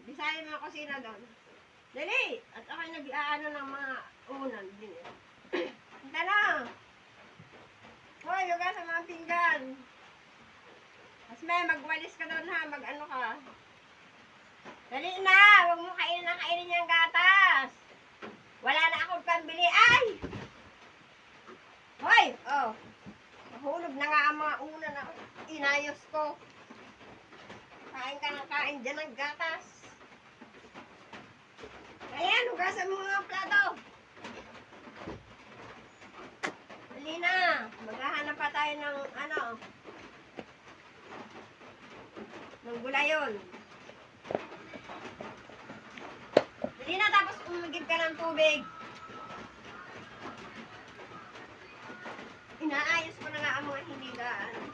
Bisahin mo ang kusina doon. Dali! At ako'y nag-aano ng mga unan din. Punta na! Hoy, lugar sa mga pinggan. Mas may magwalis ka doon ha, mag-ano ka. Dali na! Huwag mo kainin yung gatas. Wala na akong pambili. Ay! Hoy! Oh! Nahulog na nga ang mga unan na inayos ko. Kain ka ng kain dyan ng gatas. Ayan, hugasan mo mga plato. Dali na. Maghahanap pa tayo ng ng gulayon. Dali na, tapos umigib ka ng tubig. Inaayos ko na nga ang mga hinigaan.